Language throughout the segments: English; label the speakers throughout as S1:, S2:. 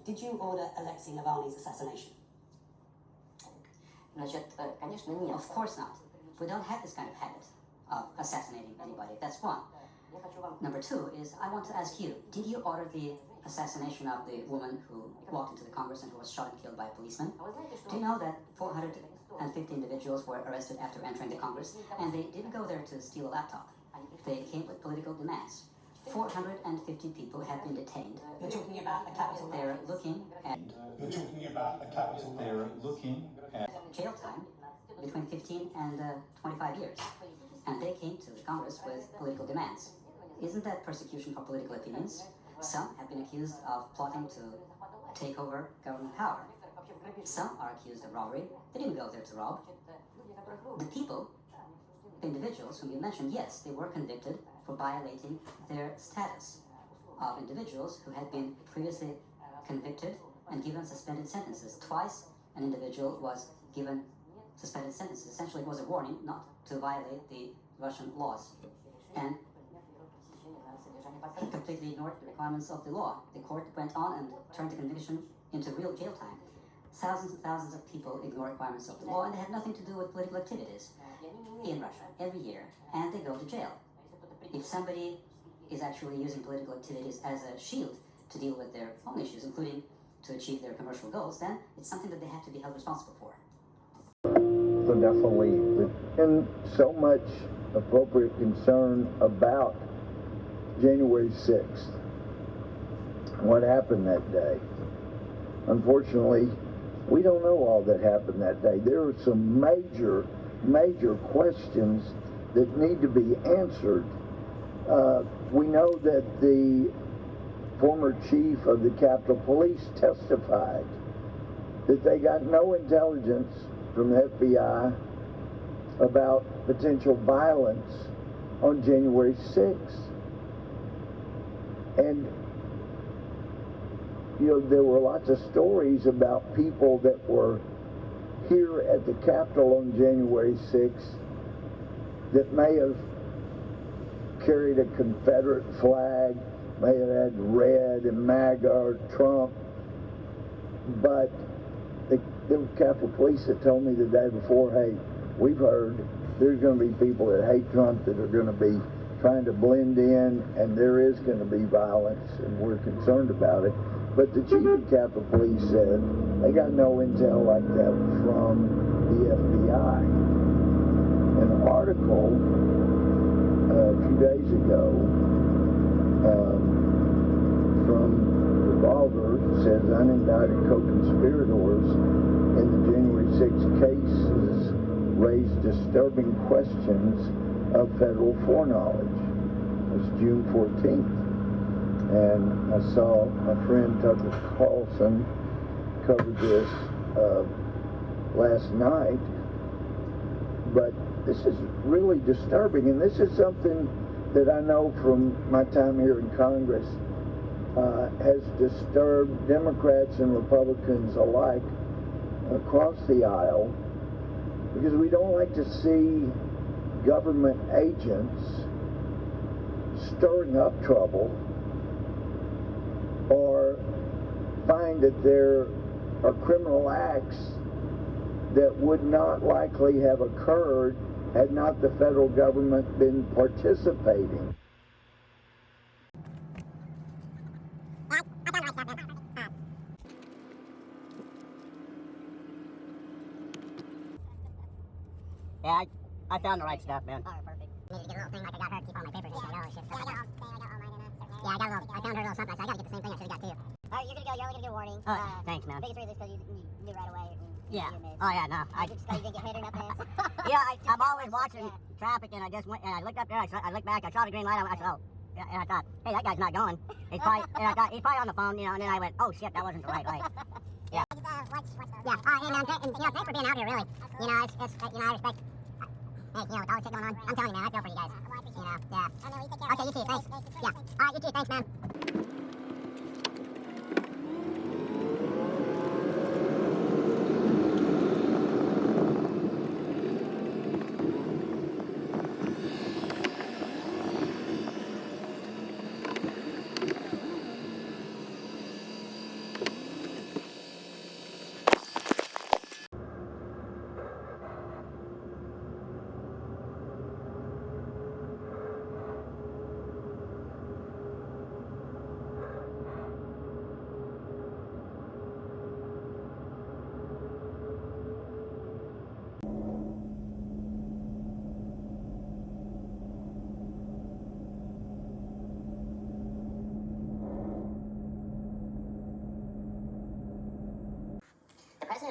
S1: Did you order Alexei Navalny's assassination?
S2: Конечно, нет. Of course not. We don't have this kind of habit of assassinating anybody. That's one. Number two is, I want to ask you, did you order the assassination of the woman who walked into the Congress and who was shot and killed by a policeman? Do you know that 450 individuals were arrested after entering the Congress, and they didn't go there to steal a laptop. They came with political demands. 450 people have been detained.
S1: You're talking about a capital.
S2: They're looking at jail time between 15 and 25 years. And they came to the Congress with political demands. Isn't that persecution for political opinions? Some have been accused of plotting to take over government power. Some are accused of robbery. They didn't go there to rob. The people, the individuals whom you mentioned, yes, they were convicted for violating their status of individuals who had been previously convicted and given suspended sentences. Twice an individual was given suspended sentences. Essentially, it was a warning not to violate the Russian laws. And he completely ignored the requirements of the law. The court went on and turned the conviction into real jail time. Thousands and thousands of people ignore requirements of the law, and they have nothing to do with political activities in Russia every year, and they go to jail. If somebody is actually using political activities as a shield to deal with their own issues, including to achieve their commercial goals, then it's something that they have to be held responsible for.
S3: So definitely, and so much appropriate concern about January 6th, what happened that day. Unfortunately, we don't know all that happened that day. There are some major questions that need to be answered. We know that the former chief of the Capitol Police testified that they got no intelligence from the FBI about potential violence on January 6th. And there were lots of stories about people that were here at the Capitol on January 6th that may have carried a Confederate flag, may have had red and MAGA or Trump, but the Capitol Police that told me the day before, hey, we've heard there's going to be people that hate Trump that are going to be trying to blend in, and there is going to be violence, and we're concerned about it. But the chief of Capitol Police said they got no intel like that from the FBI. An article a few days ago from Revolver says unindicted co-conspirators in the January 6 cases raised disturbing questions of federal foreknowledge. It was June 14th. And I saw my friend Tucker Carlson cover this last night. But this is really disturbing, and this is something that I know from my time here in Congress has disturbed Democrats and Republicans alike across the aisle, because we don't like to see government agents stirring up trouble or find that there are criminal acts that would not likely have occurred had not the federal government been participating.
S2: Yeah, I found the right stuff, man.
S4: Oh, perfect. Needed to get a little thing like I got her to keep all my papers and shit. Oh, shit. Yeah, I got all mine in it. Yeah, I got a little. I found her a little something. So I got to get the same thing I should have got too. All right, you're only gonna get a warning.
S2: Thanks, man.
S4: Biggest reason is because you knew right away.
S2: Yeah.
S4: You missed.
S2: Oh, yeah, no.
S4: Just because you didn't get hit or nothing.
S2: Yeah, I'm always watching traffic, and I just went, and I looked up there, I looked back, I saw the green light, I said, oh. Yeah, and I thought, hey, that guy's not going. He's probably, and I thought, he's probably on the phone, and then I went, oh, shit, that wasn't the right light. Yeah.
S4: Yeah. Hey, man, thanks for being out here, really. I respect. Hey, with all this shit going on, I'm telling you, man, I feel for you guys. Yeah. Okay, you too, thanks. Yeah. All right, you too, thanks, man.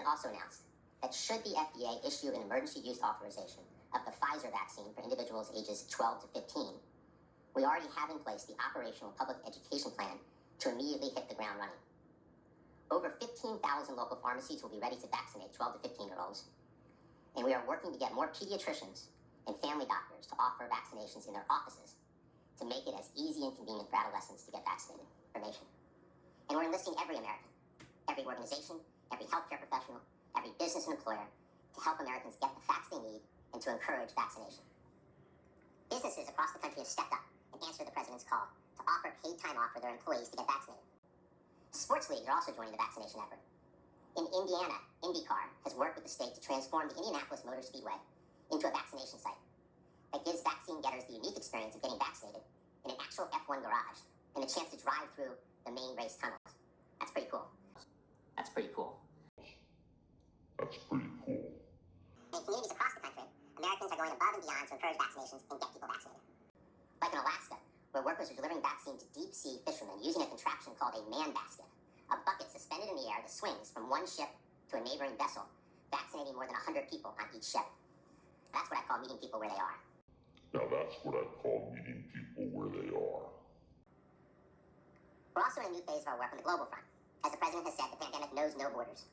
S5: President also announced that should the FDA issue an emergency use authorization of the Pfizer vaccine for individuals ages 12 to 15, we already have in place the operational public education plan to immediately hit the ground running. Over 15,000 local pharmacies will be ready to vaccinate 12 to 15-year-olds, and we are working to get more pediatricians and family doctors to offer vaccinations in their offices to make it as easy and convenient for adolescents to get vaccinated. And we're enlisting every American, every organization, every healthcare professional, every business and employer to help Americans get the facts they need and to encourage vaccination. Businesses across the country have stepped up and answered the president's call to offer paid time off for their employees to get vaccinated. Sports leagues are also joining the vaccination effort. In Indiana, IndyCar has worked with the state to transform the Indianapolis Motor Speedway into a vaccination site that gives vaccine getters the unique experience of getting vaccinated in an actual F1 garage and the chance to drive through the main race tunnels. That's pretty cool. That's pretty cool.
S6: That's pretty cool.
S5: In communities across the country, Americans are going above and beyond to encourage vaccinations and get people vaccinated. Like in Alaska, where workers are delivering vaccine to deep-sea fishermen using a contraption called a man basket, a bucket suspended in the air that swings from one ship to a neighboring vessel, vaccinating more than 100 people on each ship. That's what I call meeting people where they are.
S6: Now that's what I call meeting people where they are.
S5: We're also in a new phase of our work on the global front. As the president has said, the pandemic knows no borders.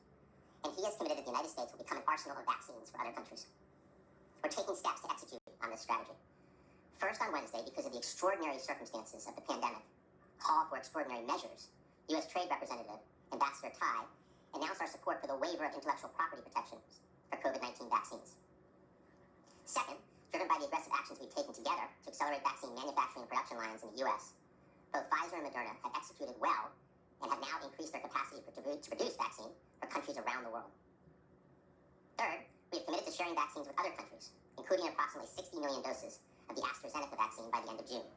S5: And he has committed that the United States will become an arsenal of vaccines for other countries. We're taking steps to execute on this strategy. First, on Wednesday, because of the extraordinary circumstances of the pandemic, call for extraordinary measures, U.S. Trade Representative Ambassador Tai announced our support for the waiver of intellectual property protections for COVID-19 vaccines. Second, driven by the aggressive actions we've taken together to accelerate vaccine manufacturing and production lines in the U.S., both Pfizer and Moderna have executed well and have now increased their capacity to produce vaccine for countries around the world. Third, we have committed to sharing vaccines with other countries, including approximately 60 million doses of the AstraZeneca vaccine by the end of June.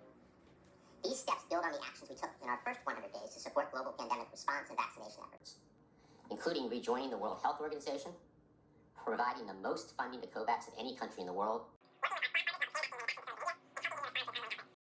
S5: These steps build on the actions we took in our first 100 days to support global pandemic response and vaccination efforts, including rejoining the World Health Organization, providing the most funding to COVAX of any country in the world,